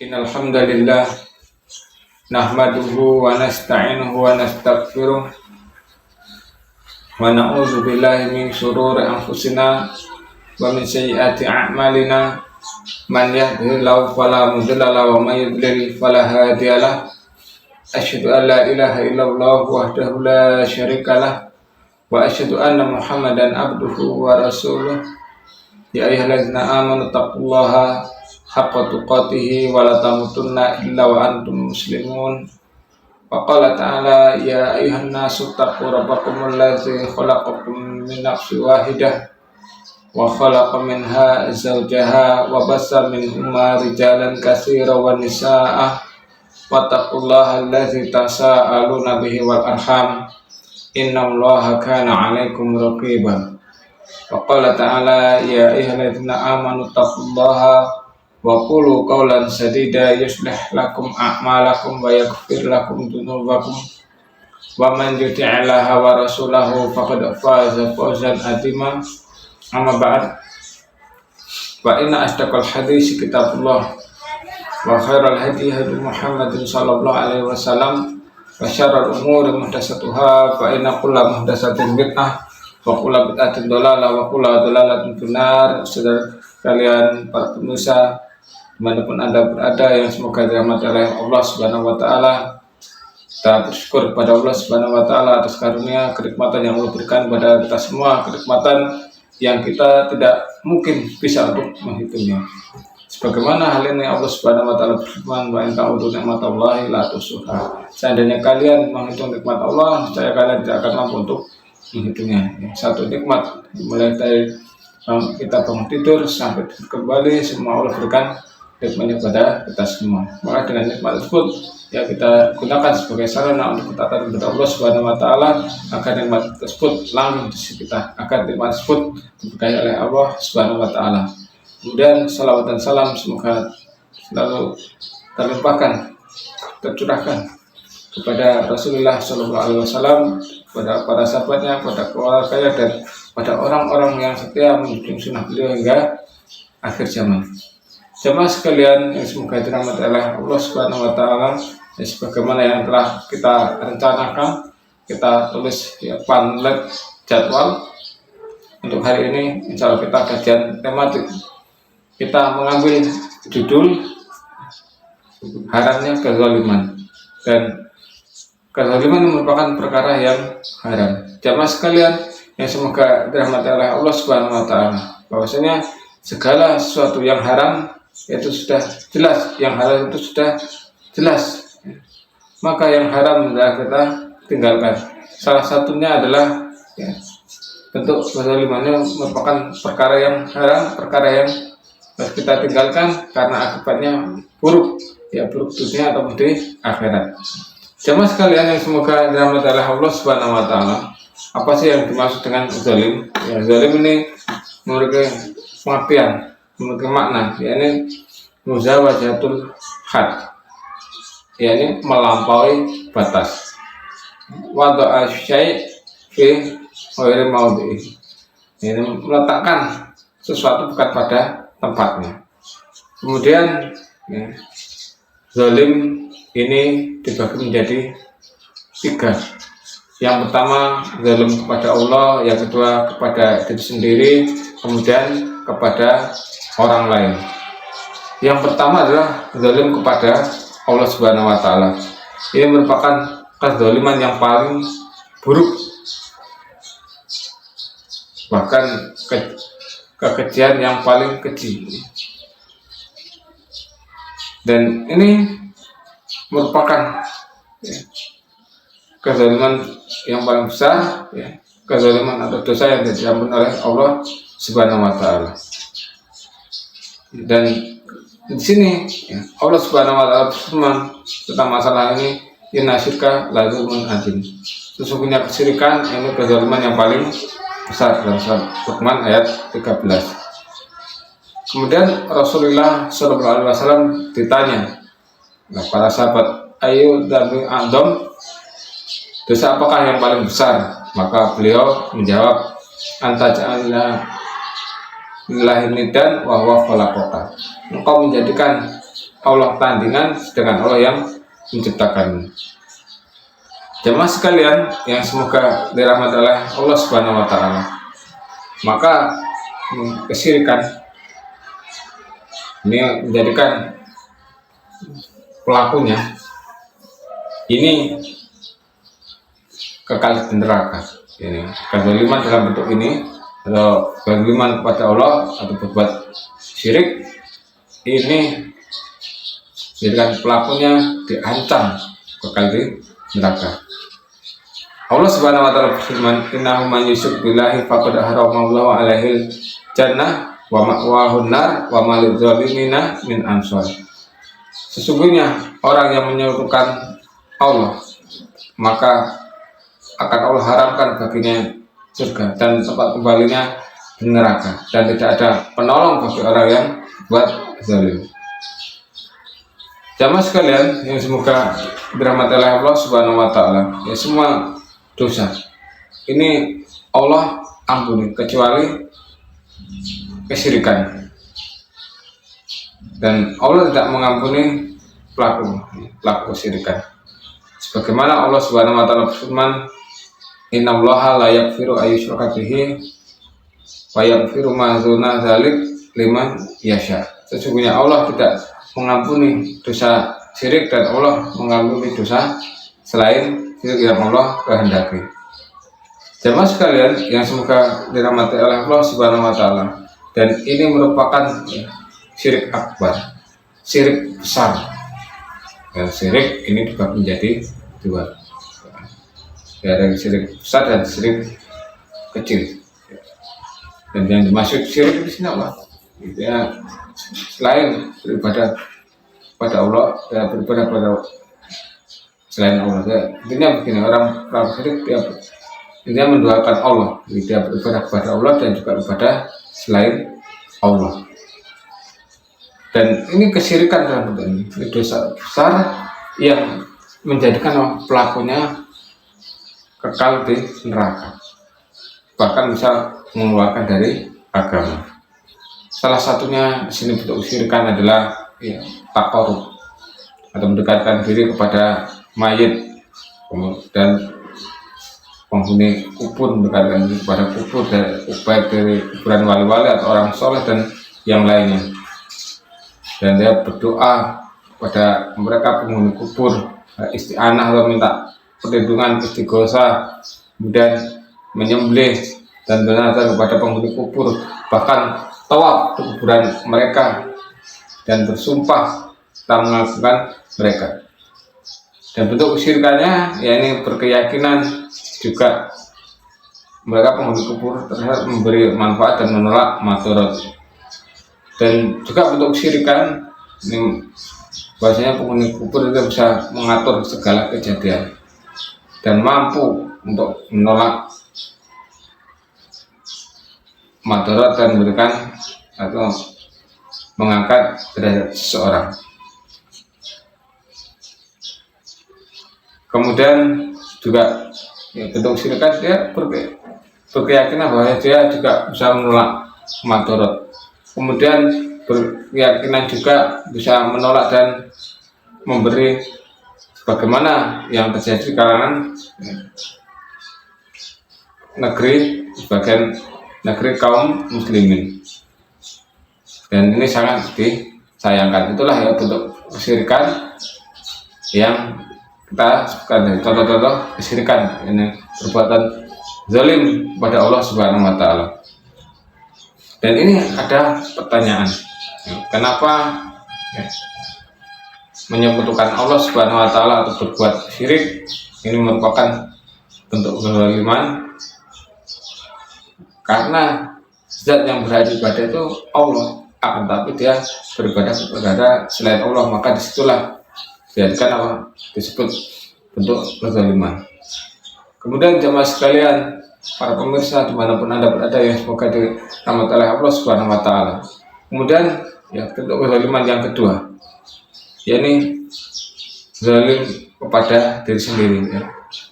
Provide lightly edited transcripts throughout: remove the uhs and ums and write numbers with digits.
Innal hamdalillah nahmaduhu wa nasta'inuhu wa nastaghfiruh wa na'udzu billahi min shururi anfusina wa min sayyiati a'malina man yahdihillahu fala mudilla lahu wa man yudlil fala hadiyalah. Asyhadu an la ilaha illallah wahdahu la syarikalah wa asyhadu anna Muhammadan abduhu wa rasuluh. Ya ayyuhallazina amanu taqullaha haqqa tuqatih wa la tamutunna illa wa antum muslimun. Wa qala ta'ala ya ayyuhan nasu taqu rabbakumul ladzi khalaqakum min nafsin wahidah wa khalaqa minha zawjaha wa bassa minhuma rijalan katsiran wa nisaa'a wattaqullaha alladzi tasaaluna bihi wal arham innallaha kana 'alaikum raqiba. Wa qala ta'ala ya ayyuhalladzina amanu taqullaha wa qulu qawlan sadida yuslih lakum a'malakum wa yaghfir lakum dzunubakum wa man yuti'illaha wa rasulahu faqad faza fawzan 'azima. Amma ba'd, wa inna asdaqal hadits kitabullah wa khairal hadi hadi Muhammadin sallallahu alaihi wasallam wa syarrul umuri muhdatsatuha fa inna kulla muhdatsatin bid'ah wa kulla bid'atin dhalalah wa kulla dhalalatin finnar. Saudara kalian para pemirsa dimanapun Anda berada yang semoga dirahmati oleh Allah Subhanahu wa taala, kita bersyukur kepada Allah Subhanahu wa taala atas karunia kenikmatan yang Allah berikan kepada kita semua, kenikmatan yang kita tidak mungkin bisa untuk menghitungnya. Sebagaimana hal ini Allah Subhanahu wa taala berfirman, wa in ta'udu ni'matallahi la tuhsuha. Seandainya kalian menghitung nikmat Allah, saya kalian tidak akan mampu untuk menghitungnya. Satu nikmat mulai dari kita bangun tidur sampai kembali, semua Allah berikan nikmatnya pada kita semua. Maka dengan nikmat tersebut ya kita gunakan sebagai sarana untuk ketaatan kepada Allah Subhanahu wa taala agar nikmat tersebut langgeng di sisi kita, agar nikmat tersebut diberkahi oleh Allah Subhanahu wa taala. Kemudian salawat dan salam semoga selalu terlimpahkan, tercurahkan kepada Rasulullah Sallallahu Alaihi Wasallam, kepada para sahabatnya, kepada keluarganya, dan pada orang-orang yang setia menjunjung sunnah beliau hingga akhir zaman. Jemaah sekalian yang semoga dirahmati oleh Allah Subhanahu wa taala, sebagaimana yang telah kita rencanakan, kita tulis di pamflet jadwal untuk hari ini. Insya Allah kita kajian tematik. Kita mengambil judul haramnya kezaliman, dan kezaliman merupakan perkara yang haram. Jemaah sekalian yang semoga dirahmati oleh Allah Subhanahu wa taala, bahwasanya segala sesuatu yang haram itu sudah jelas, yang halal itu sudah jelas, maka yang haram adalah kita tinggalkan. Salah satunya adalah bentuk kezalimannya merupakan perkara yang haram, perkara yang harus kita tinggalkan karena akibatnya buruk, ya buruk dunia atau di akhirat. Jemaah sekalian yang semoga dirahmati oleh Allah Subhanahu wa taala, apa sih yang dimaksud dengan zalim? Ya, zalim ini memiliki pengertian, memiliki makna, yakni muzawajatul had, yakni melampaui batas. Wada'a syai' fi ghairi maudhi'i, ini meletakkan sesuatu bukan pada tempatnya. Kemudian zalim ini dibagi menjadi tiga. Yang pertama zalim kepada Allah, yang kedua kepada diri sendiri, kemudian kepada orang lain. Yang pertama adalah zalim kepada Allah Subhanahu wa taala. Ini merupakan kezaliman yang paling buruk, bahkan kekejian yang paling keji. Dan ini merupakan kezaliman yang paling besar, kezaliman atau dosa yang diampuni oleh Allah Subhanahu wa taala. Dan di sini Allah Subhanahu wa taala berfirman tentang masalah ini, inna syirka la dzulmun adzim. Sesungguhnya kesyirikan ini kezaliman yang paling besar, dalam surat Luqman ayat 13. Kemudian Rasulullah Sallallahu Alaihi Wasallam ditanya, para sahabat, ayu dzambi a'dzam, dosa apakah yang paling besar? Maka beliau menjawab, anta ja'alna lillahi niddan wa huwa khalaqaka. Engkau menjadikan Allah tandingan dengan Allah yang menciptakan. Jemaah sekalian yang semoga dirahmati oleh Allah Subhanahu wa taala. Maka kesyirikan ini menjadikan pelakunya ini kekal di neraka. Ini kezaliman dalam bentuk ini, atau kezaliman kepada Allah atau berbuat syirik, ini menjadikan pelakunya diancam kekal di neraka. Allah Subhanahu wa taala berfirman, "Innahu man yusyrik billahi faqad haramallahu 'alaihil jannah wa ma'wahun nar wa ma lidzalimina min ansar." Sesungguhnya orang yang menyekutukan Allah, maka akan Allah haramkan baginya surga dan tempat kembalinya di neraka, dan tidak ada penolong bagi orang yang buat zalim. Jamaah sekalian yang semoga dirahmati oleh Allah Subhanahu wa taala, ya semua dosa ini Allah ampuni kecuali kesyirikan, dan Allah tidak mengampuni pelaku kesyirikan. Sebagaimana Allah Subhanahu wa taala berfirman, "Innallaha la yaghfiru ayyushraka bihi wa yaghfiru ma duna dzalik liman yasha." Sesungguhnya Allah tidak mengampuni dosa syirik, dan Allah mengampuni dosa selain syirik yang Allah kehendaki. Jemaah sekalian yang semoga dirahmati oleh Allah Subhanahu wa taala, dan ini merupakan syirik akbar, syirik besar. Dan syirik ini juga menjadi dua, ya, ada syirik besar dan syirik kecil. Dan yang dimaksud syirik di sini apa? Ya, selain beribadah pada Allah, ya, beribadah pada selain Allah. Ya, intinya begini, orang syirik dia menduakan Allah, dia beribadah kepada Allah dan juga beribadah selain Allah. Dan ini kesyirikan dalam bentuk ini dosa besar yang menjadikan pelakunya kekal di neraka, bahkan bisa mengeluarkan dari agama. Salah satunya di sini bentuk kesyirikan adalah taqarrub atau mendekatkan diri kepada mayit, dan penghuni kubur mendekatkan diri kepada kubur, baik dari kuburan wali-wali atau orang soleh dan yang lainnya. Dan dia berdoa kepada mereka penghuni kubur, isti'anah atau minta perlindungan, istighosa, kemudian menyembelih dan bernazar kepada penghuni kubur, bahkan tawaf ke kuburan mereka dan bersumpah tak melakukan mereka. Dan bentuk kesyirikannya, ya ini berkeyakinan juga mereka penghuni kubur terhadap memberi manfaat dan menolak madarat. Dan juga bentuk kesyirikan ini bahwasanya penghuni kubur itu bisa mengatur segala kejadian dan mampu untuk menolak madarat dan memberikan atau mengangkat derajat seseorang. Kemudian juga bentuk kesyirikan, dia berkeyakinan bahwa dia juga bisa menolak madarat. Kemudian berkeyakinan juga bisa menolak dan memberi, bagaimana yang terjadi di kalangan sebagian negeri kaum muslimin. Dan ini sangat disayangkan. Itulah ya bentuk kesyirikan yang kita sebutkan dari contoh-contoh kesyirikan, ini perbuatan zalim kepada Allah Subhanahu wa taala. Dan ini ada pertanyaan, kenapa menyekutukan Allah Subhanahu wa taala atau berbuat syirik ini merupakan bentuk kezaliman? Karena zat yang berhak ibadah itu Allah, akan tapi dia beribadah kepada selain Allah, maka disitulah dijadikan disebut bentuk kezaliman. Kemudian jemaah sekalian, para pemirsa dimanapun Anda berada, yang semoga dirahmati oleh Allah Subhanahu wa taala. Kemudian bentuk kezaliman yang kedua, yakni zalim kepada diri sendiri,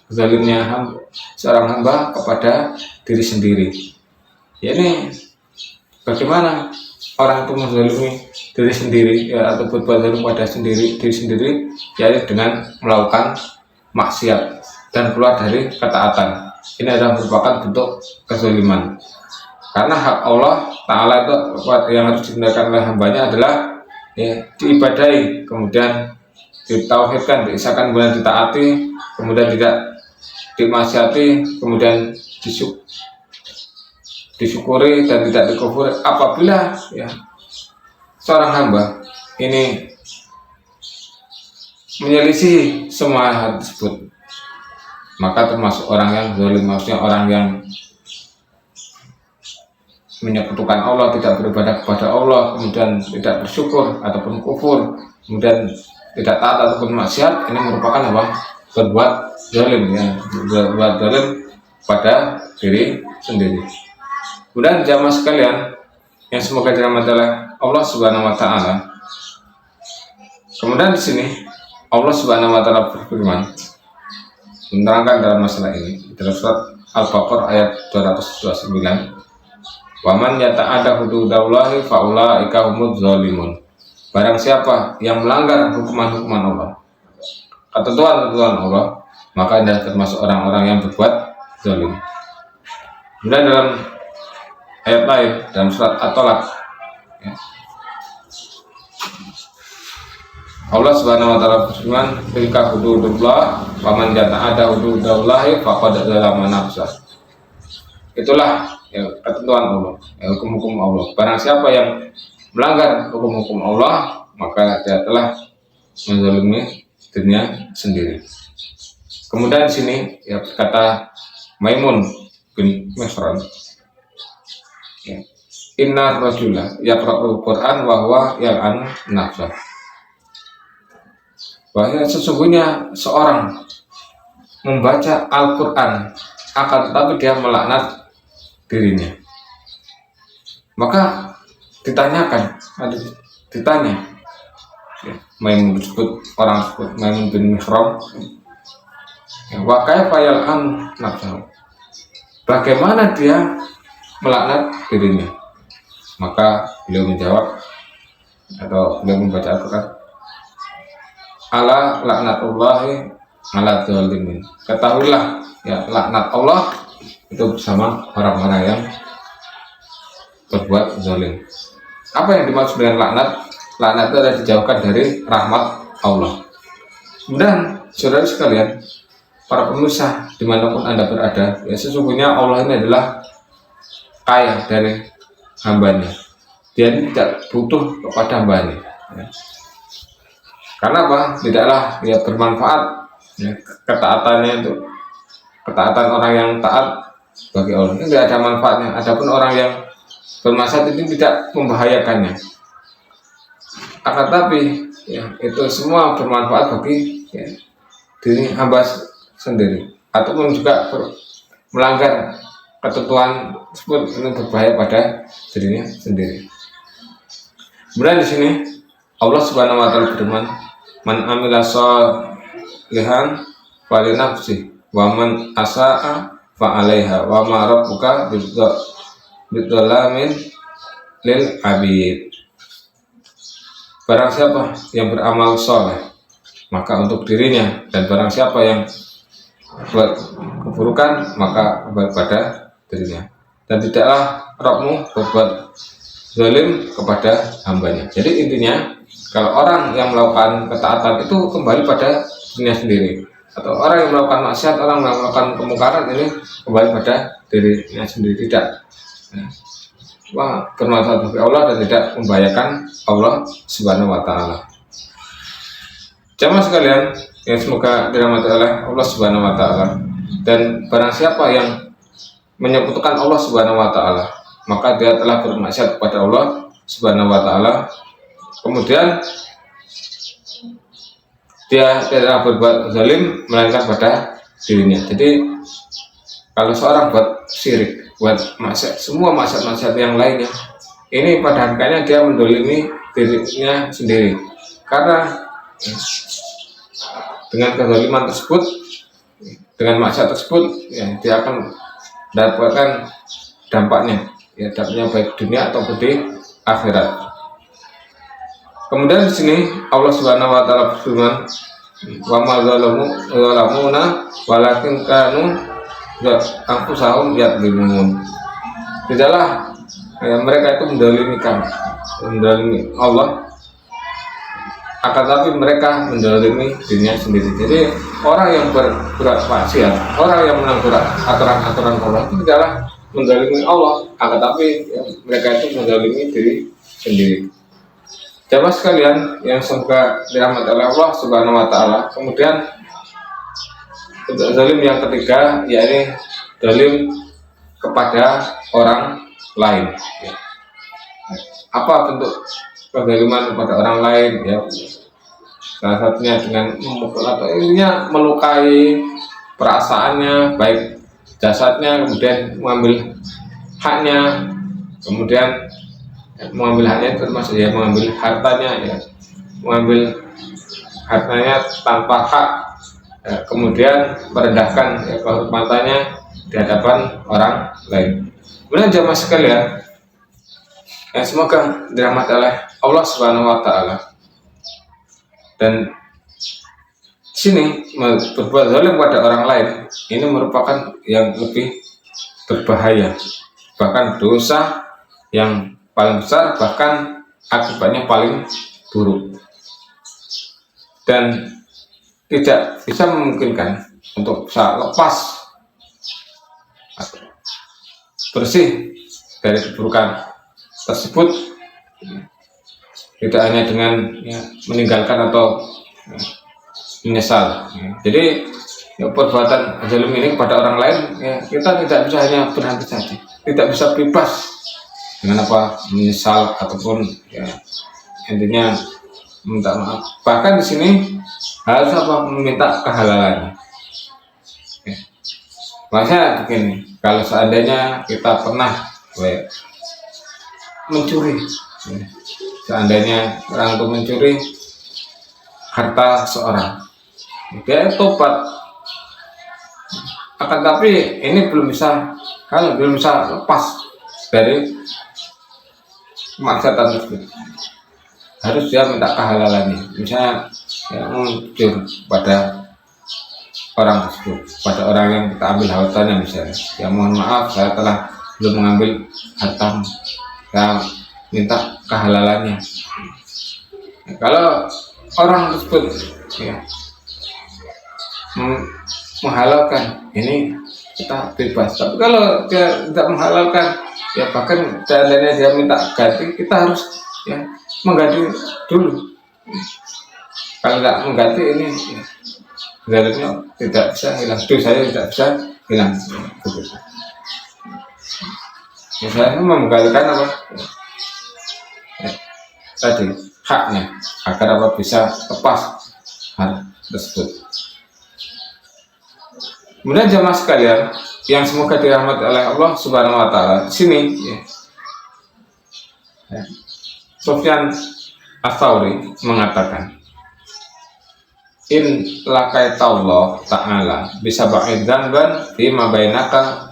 zalimnya seorang hamba kepada diri sendiri. Yakni bagaimana orang itu menzalimi diri sendiri ya, atau berbuat zalim pada diri sendiri, yaitu dengan melakukan maksiat dan keluar dari ketaatan. Ini adalah merupakan bentuk kezaliman. Karena hak Allah Ta'ala itu yang harus ditindakan oleh hambanya adalah ya, diibadahi, kemudian ditauhidkan, diisahkan, kemudian ditaati, kemudian tidak dimaksiati, kemudian disyukuri dan tidak dikufuri. Apabila ya seorang hamba ini menyelisih semua hal tersebut, maka termasuk orang yang zalim, maksudnya orang yang menyekutukan Allah, tidak beribadah kepada Allah, kemudian tidak bersyukur ataupun kufur, kemudian tidak taat ataupun maksiat. Ini merupakan apa? Berbuat zalim ya, berbuat zalim pada diri sendiri. Kemudian jamaah sekalian yang semoga dirahmati oleh Allah Subhanahu wa taala. Kemudian di sini Allah Subhanahu wa taala berfirman menerangkan dalam masalah ini dalam surat Al-Baqarah ayat 229. Waman yata'adda hududallahi faulaika humudz zalimun. Barang siapa yang melanggar hukuman-hukuman Allah, ketentuan-ketentuan Allah, maka anda termasuk orang-orang yang berbuat zalim. Kemudian dalam ayat lain dalam surat At-Talaq ya, Allah Subhanahu wa taala berfirman, "Tilka hududullah, waman yata'adda hududallahi faqad zalama nafsah." Itulah ya, ketentuan Allah, ya, hukum-hukum Allah. Barang siapa yang melanggar hukum-hukum Allah, maka dia telah menzalimi dirinya sendiri. Kemudian di sini ya kata Maimun bin Mihran, ya, inna rajula yaqra'ul Qur'an wa huwa yal'an nafsah. Bahwa sesungguhnya seorang membaca Al-Qur'an akan tetapi dia melaknat dirinya. Maka ditanya ya, Maimun tersebut, orang tersebut Maimun bin Mihran, wa kaifa yal'an nafsahu, bagaimana dia melaknat dirinya? Maka beliau menjawab atau beliau membaca Al-Quran, ala laknatullahi ala dzalimin. Ketahuilah ya, laknat Allah itu bersama orang-orang yang berbuat zalim. Apa yang dimaksud dengan laknat? Laknat itu adalah dijauhkan dari rahmat Allah. Kemudian saudara sekalian, para pemirsa dimanapun anda berada, ya sesungguhnya Allah ini adalah kaya dari hambanya. Dia tidak butuh kepada hambanya ya. Karena apa? Tidaklah ya bermanfaat ya, ketaatannya itu, ketaatan orang yang taat bagi Allah itu tidak ada manfaatnya. Adapun orang yang bermaksiat itu tidak membahayakannya. Akan tapi ya, itu semua bermanfaat bagi ya, diri hamba sendiri, ataupun juga melanggar ketentuan tersebut ini berbahaya pada dirinya sendiri. Kemudian di sini Allah Subhanahu wa taala berfirman, man amila sholihan falinafsi wa man asaa fa 'alaiha wa ma rabbuka bidzalamin lil abid. Barang siapa yang beramal soleh maka untuk dirinya, dan barang siapa yang buat keburukan maka pada dirinya, dan tidaklah Rabbmu berbuat zalim kepada hambanya. Jadi intinya, kalau orang yang melakukan ketaatan itu kembali pada dirinya sendiri, atau orang yang melakukan maksiat, orang yang melakukan kemungkaran ini kembali pada dirinya sendiri, tidak bermanfaat bagi Allah dan tidak membahayakan Allah Subhanahu wa taala. Jamaah sekalian yang semoga dirahmati oleh Allah Subhanahu wa taala, dan barang siapa yang menyekutukan Allah Subhanahu wa taala, maka dia telah bermaksiat kepada Allah Subhanahu wa taala. Kemudian dia tidak berbuat zalim melainkan pada dirinya. Jadi kalau seorang buat syirik, buat maksiat, semua maksiat-maksiat yang lainnya, ini pada hakikatnya dia mendolimi dirinya sendiri. Karena dengan kezaliman tersebut, dengan maksiat tersebut, ya, dia akan mendapatkan dampaknya, ya, dampaknya baik dunia ataupun di akhirat. Kemudian di sini Allah Subhanahu wa taala berfirman, "Wa ma zalamuna walakin kanu anfusahum yadzlimun." Tidaklah mereka itu mendolimi Allah, akan tapi mereka mendolimi dirinya sendiri. Jadi orang yang berbuat maksiat, orang yang melanggar aturan-aturan Allah itu tidaklah mendolimi Allah, akan tapi mereka itu mendolimi diri sendiri. Jamaah sekalian yang semoga dirahmati oleh Allah Subhanahu wa taala. Kemudian untuk zalim yang ketiga, yakni zalim kepada orang lain. Apa bentuk kezaliman kepada orang lain? Ya, salah satunya dengan memukul atau intinya melukai perasaannya, baik jasadnya, kemudian mengambil haknya, kemudian mengambil haknya termasuk ya mengambil hartanya, ya mengambil hartanya tanpa hak, ya, kemudian merendahkan ya, kehormatannya di hadapan orang lain. Kemudian jamaah sekalian yang semoga dirahmati oleh Allah Subhanahu wa taala, dan sini berbuat zalim pada orang lain ini merupakan yang lebih berbahaya, bahkan dosa yang paling besar, bahkan akibatnya paling buruk, dan tidak bisa memungkinkan untuk bisa lepas bersih dari keburukan tersebut, tidak hanya dengan ya, meninggalkan atau ya, menyesal. Jadi ya, perbuatan zalim ini kepada orang lain ya, kita tidak bisa hanya berhenti saja, tidak bisa bebas dengan apa menyesal ataupun ya intinya minta maaf. Bahkan di sini harus apa meminta kehalalannya. Ya. Maksudnya begini, kalau seandainya kita pernah mencuri, ya, seandainya orang itu mencuri harta seorang, dia tobat, akan tapi ini belum bisa lepas dari maksiatan tersebut. Harus dia minta kehalalannya, misalnya ya, jujur pada orang tersebut, pada orang yang kita ambil hartanya, misalnya ya mohon maaf saya telah belum mengambil hartamu, saya minta kehalalannya. Ya, kalau orang tersebut ya, menghalalkan, ini kita bebas. Tapi kalau dia tidak menghalalkan, ya bahkan seandainya dia minta ganti, kita harus ya mengganti dulu. Kalau tidak mengganti ini ya, zalimnya tidak bisa hilang, dosanya tidak bisa hilang. Misalnya menggalikan apa ya, tadi haknya agar apa bisa lepas hal tersebut. Kemudian jamaah sekalian yang semoga dirahmati oleh Allah Subhanahu wa taala, sini ya, Sufyan Ats-Tsauri mengatakan, in laqaitallaha ta'ala bisa ba'idzan fi ma bainaka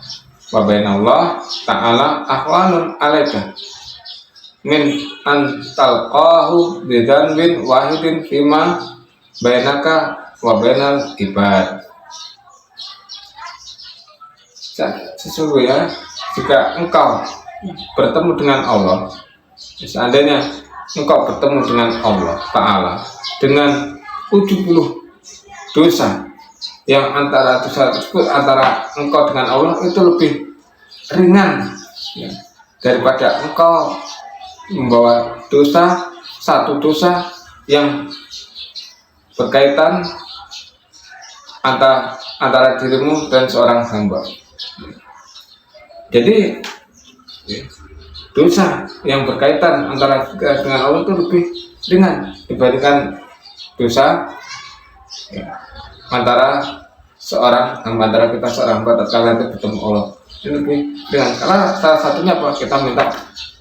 wa bainallah ta'ala ahwanun alaika min an talqahu bi dzanbin wahidin fi ma bainaka wa bainal ibad. Sesungguhnya jika engkau bertemu dengan Allah, seandainya engkau bertemu dengan Allah Ta'ala dengan 70 dosa, yang antara dosa tersebut antara engkau dengan Allah itu lebih ringan ya, daripada engkau membawa satu dosa yang berkaitan antara dirimu dan seorang hamba. Jadi dosa yang berkaitan antara dengan Allah itu lebih ringan dibandingkan dosa ya, antara kita seorang hamba tatkala kita bertemu Allah. Ini lebih ringan karena salah satunya apa? Kita minta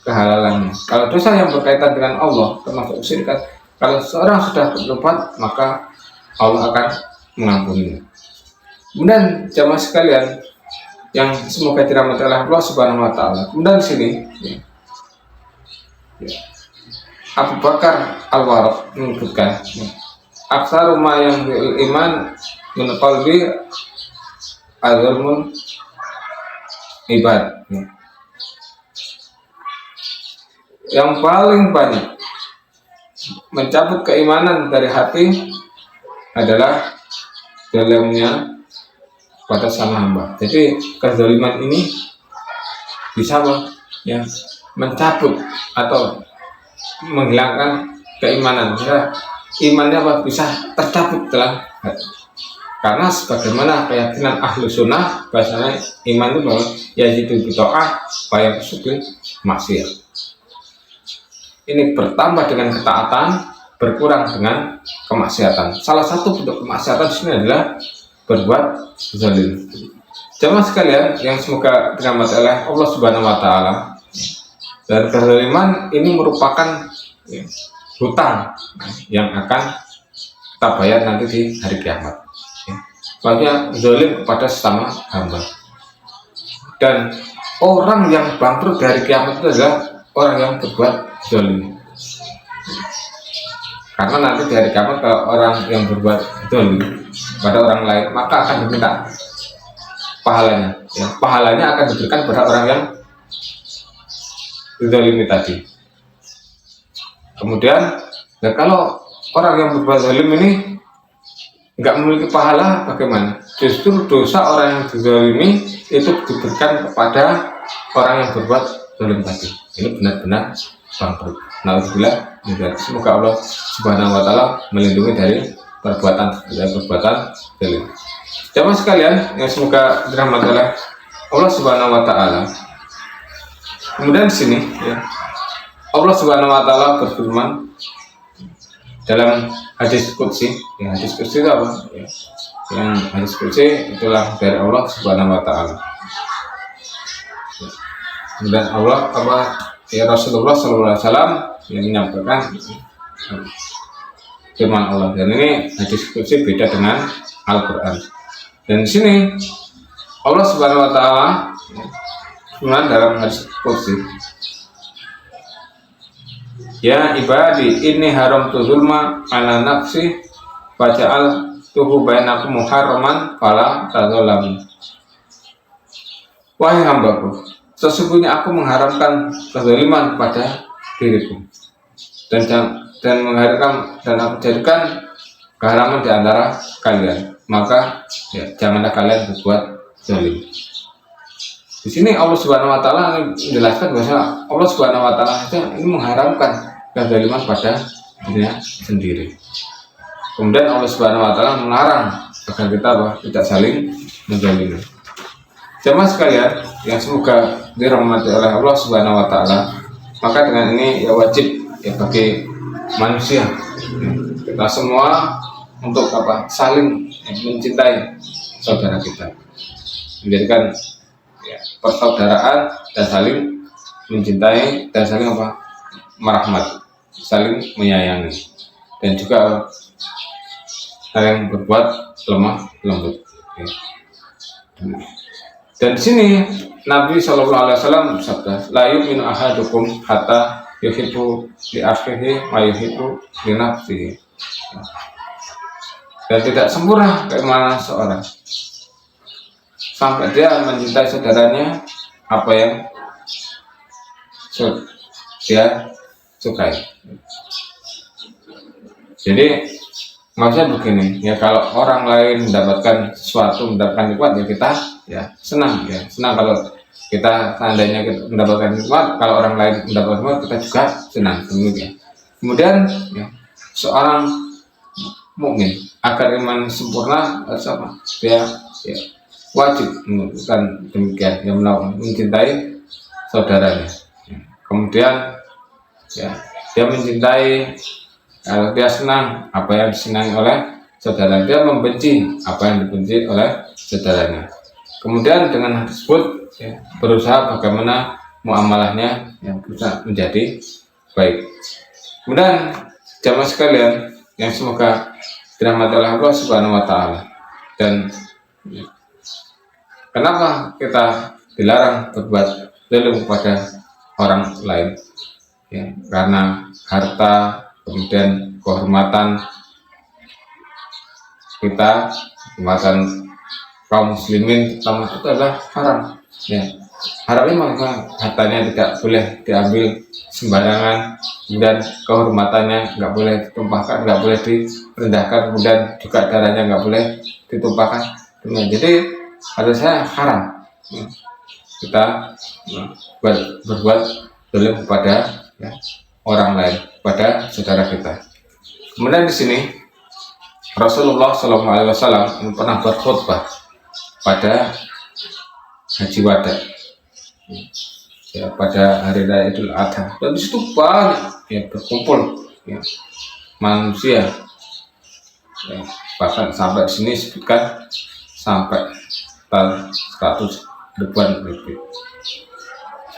kehalalannya. Kalau dosa yang berkaitan dengan Allah termasuk syirik, kalau seorang sudah bertobat maka Allah akan mengampuninya. Kemudian jamaah sekalian yang semoga dirahmati oleh Allah Subhanahu wa taala. Kemudian di sini ya, Abu Bakar Al-Warraq menyebutkan, aksaru ma yang iman min qalbi azulmun ibad. Yang paling banyak mencabut keimanan dari hati adalah dalamnya pada sama hamba. Jadi kezaliman ini bisa mencabut atau menghilangkan keimanan. Ya, imannya bisa tercabut dalam hati. Karena sebagaimana keyakinan ahlu sunnah, bahasanya iman itu bahwa yajidu bita'ah wa yanqusu bil maksiyah. Ini bertambah dengan ketaatan, berkurang dengan kemaksiatan. Salah satu bentuk kemaksiatan di sini adalah berbuat zalim. Jamaah sekalian yang semoga dirahmati oleh Allah Subhanahu wa taala, dan kezaliman ini merupakan hutang yang akan kita bayar nanti di hari kiamat. Makanya zalim kepada sesama hamba. Dan orang yang bangkrut di hari kiamat itu adalah orang yang berbuat zalim. Karena nanti di hari kiamat kalau orang yang berbuat zalim pada orang lain, maka akan diminta pahalanya. Ya, pahalanya akan diberikan pada orang yang zalimi tadi. Kemudian, ya kalau orang yang berbuat zalim ini nggak memiliki pahala, bagaimana? Justru dosa orang yang dizalimi itu diberikan kepada orang yang berbuat zalim tadi. Ini benar-benar bangkrut. Nauzubillah, semoga Allah Subhanahu wa taala melindungi dari perbuatan zalim. Jamaah sekalian yang semoga dirahmati oleh Allah Subhanahu wa taala. Kemudian di sini ya, Allah Subhanahu wa taala berfirman dalam hadis qudsi. Ya, hadis qudsi itu apa? Ya, yang hadis qudsi itulah dari Allah Subhanahu wa taala. Dan Allah ya Rasulullah sallallahu alaihi wasallam yang menyampaikan firman Allah, dan ini hadis qudsi beda dengan Al-Qur'an. Dan di sini Allah Subhanahu wa taala firman dalam hadis qudsi, ya ibadi inni haramtu zulma ala nafsi faja'al tuhu bainakum muharraman fala tadzalamu. Wahai hambaku, sesungguhnya aku mengharamkan kezaliman pada diriku dan mengharamkan dan aku jadikan keharaman di antara kalian, maka ya, janganlah kalian berbuat zalim. Di sini Allah Subhanahu wa taala menjelaskan bahwa Allah Subhanahu wa taala ini mengharamkan kezaliman pada dirinya sendiri. Kemudian Allah Subhanahu wa taala melarang agar kita tidak saling menzalimi. Jemaah sekalian yang semoga dirahmati oleh Allah Subhanahu wa taala, maka dengan ini ya wajib ya bagi manusia kita semua untuk saling mencintai saudara kita, menjadikan ya, persaudaraan dan saling mencintai dan saling merahmati, saling menyayangi, dan juga saling berbuat lemah lembut. Ya. Dan di sini Nabi Shallallahu Alaihi Wasallam bersabda, la yu'minu ahadukum hatta yuhibbu li akhihi ma yuhibbu li nafsihi. Dan tidak sempurna keimanan seorang sampai dia mencintai saudaranya apa yang dia sukai. Jadi maksudnya begini, ya kalau orang lain mendapatkan sesuatu, mendapatkan nikmat, ya kita ya senang kalau kita seandainya kita mendapatkan nikmat, kalau orang lain mendapatkan nikmat kita juga senang. Kemudian ya, seorang mukmin agar iman sempurna dia ya, wajib melakukan demikian, yang mencintai saudaranya. Kemudian ya, dia mencintai, kalau dia senang apa yang disenangi oleh saudara, dia membenci apa yang dibenci oleh saudaranya. Kemudian dengan hal tersebut ya, berusaha bagaimana muamalahnya yang bisa menjadi baik. Kemudian jamaah sekalian yang semoga dirahmati oleh Allah Subhanahu wa taala, dan ya, kenapa kita dilarang berbuat zalim kepada orang lain? ya, karena harta, kemudian kehormatan kita, kehormatan kaum muslimin terutama itu adalah haram. Ya, haram ini maka hartanya tidak boleh diambil sembarangan, kemudian kehormatannya nggak boleh ditumpahkan, nggak boleh direndahkan, kemudian juga darahnya nggak boleh ditumpahkan. Jadi harusnya haram kita berbuat zalim kepada ya, orang lain, pada saudara kita. Kemudian di sini Rasulullah SAW pernah berkhutbah pada Haji Wada, ya, pada hari raya Idul Adha, dan di situ banyak ya berkumpul ya, manusia ya, bahkan sampai sini sebutkan sampai 100 ribuan lebih.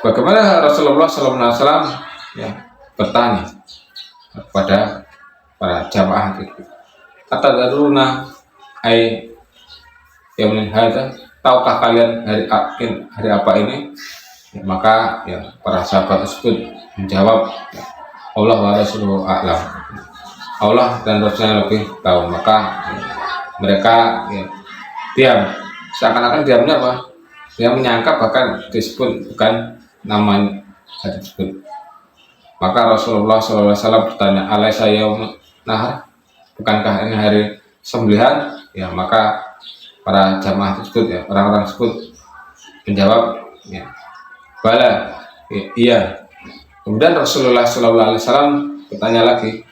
Bagaimana Rasulullah SAW ya, bertanya kepada para jamaah itu, atadruna ai yaumil hadza, tahukah kalian hari apa ini? Ya, maka ya, para sahabat tersebut menjawab, ya, Allah wa Rasuluhu a'lam, Allah dan Rasulnya lebih tahu. Maka ya, mereka ya, diam, seakan-akan diamnya apa? Dia menyangka bahkan disebut bukan namanya disebut. Maka Rasulullah SAW bertanya, alaisa yaum nahar, bukankah ini hari sembelihan? Ya, maka para jamaah tersebut ya, orang-orang tersebut menjawab, ya, bala, ya, iya. Kemudian Rasulullah SAW bertanya lagi,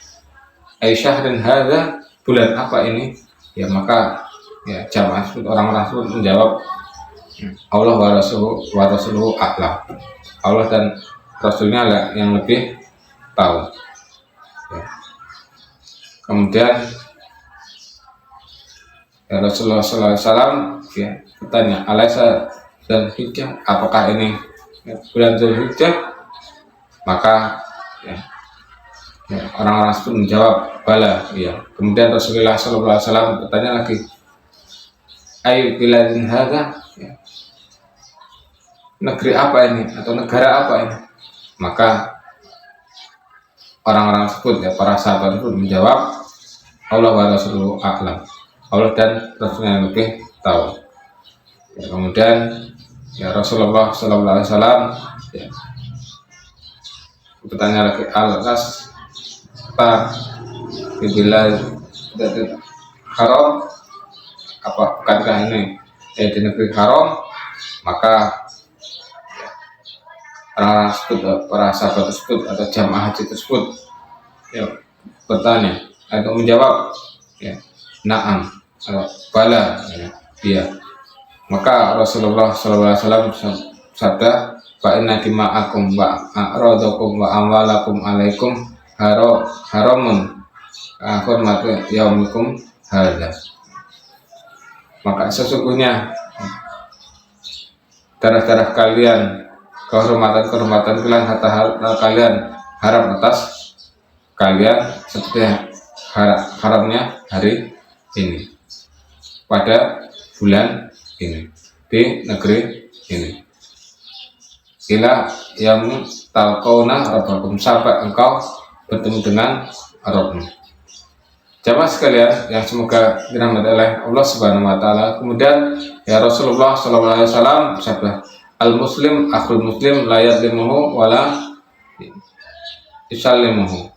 Aisyah dan hadza, bulan apa ini? Ya, maka ya, jamaah tersebut, orang-orang tersebut menjawab, Allah wa Rasuluhu a'lam, Allah dan Rasulnya lah yang lebih tahu. Ya. Kemudian ya, Rasulullah SAW ya, bertanya, alaisa dan hijjah, apakah ini ya, bulan Dzulhijjah? Maka ya, ya, orang-orang itu menjawab bala, ya. Kemudian Rasulullah SAW bertanya lagi, ayu biladin hadza, ya, negeri apa ini atau negara apa ini? Maka orang-orang tersebut ya, para sahabat tersebut menjawab, Allah wa Rasuluhu a'lam, Allah dan Rasulnya yang lebih tahu. Ya, kemudian ya, Rasulullah SAW ya, bertanya lagi, al-ras ta bibilal haram, apa bukankah ini di negeri haram? Maka orang tersebut, para sahabat tersebut atau jamaah haji tersebut ya, bertanya atau menjawab, ya, na'am, bala, ya, iya. Maka Rasulullah SAW sabda, fa inna dima'akum wa a'radakum wa amwalakum alaikum haramun hurmatu yaumikum hadza. Maka sesungguhnya darah-darah kalian, kehormatan kalian, harta kalian haram atas kalian seperti haramnya hari ini, pada bulan ini, di negeri ini. Ila yang talqauna rabbakum, sampai engkau bertemu dengan Rabbmu. Jamaah sekalian yang semoga dirahmati oleh Allah Subhanahu wa taala. Kemudian ya, Rasulullah SAW bersabda, al muslim akhul muslim la yadlimuhu wala yusallimuhu.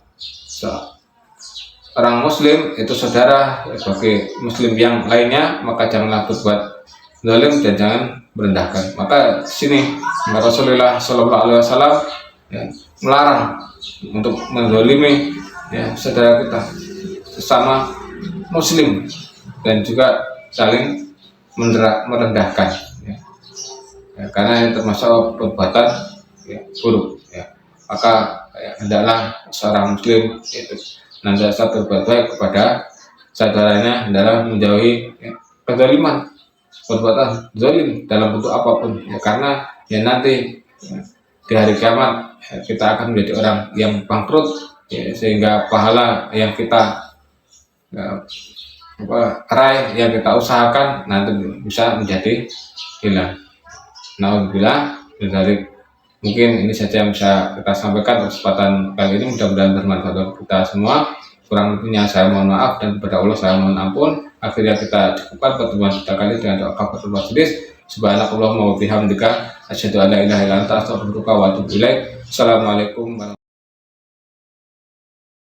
Orang muslim itu saudara bagi muslim yang lainnya, maka janganlah berbuat zalim dan jangan merendahkan. Maka di sini Rasulullah SAW ya, melarang untuk menzalimi ya, saudara kita sesama muslim, dan juga saling merendahkan ya. Ya, karena ini termasuk perbuatan ya, buruk ya. Maka ya, hendaklah seorang muslim itu nantiasa berbuat baik kepada saudaranya, hendaklah menjauhi ya, kezaliman, perbuatan zalim dalam bentuk apapun ya, karena ya nanti ya, di hari kiamat ya, kita akan menjadi orang yang bangkrut ya, sehingga pahala yang kita ya, raih, yang kita usahakan nanti bisa menjadi hilang. Nauzubillah dari. Mungkin ini saja yang bisa kita sampaikan kesempatan kali ini, mudah-mudahan bermanfaat untuk kita semua. Kurang lebihnya saya mohon maaf, dan kepada Allah saya mohon ampun. Akhirnya kita cukupkan pertemuan kita kali dengan doa kafaratul majelis. Subhanakallahumma wa bihamdika asyhadu an la ilaha illa anta astaghfiruka wa atubu ilaik. Assalamualaikum warahmatullahi wabarakatuh.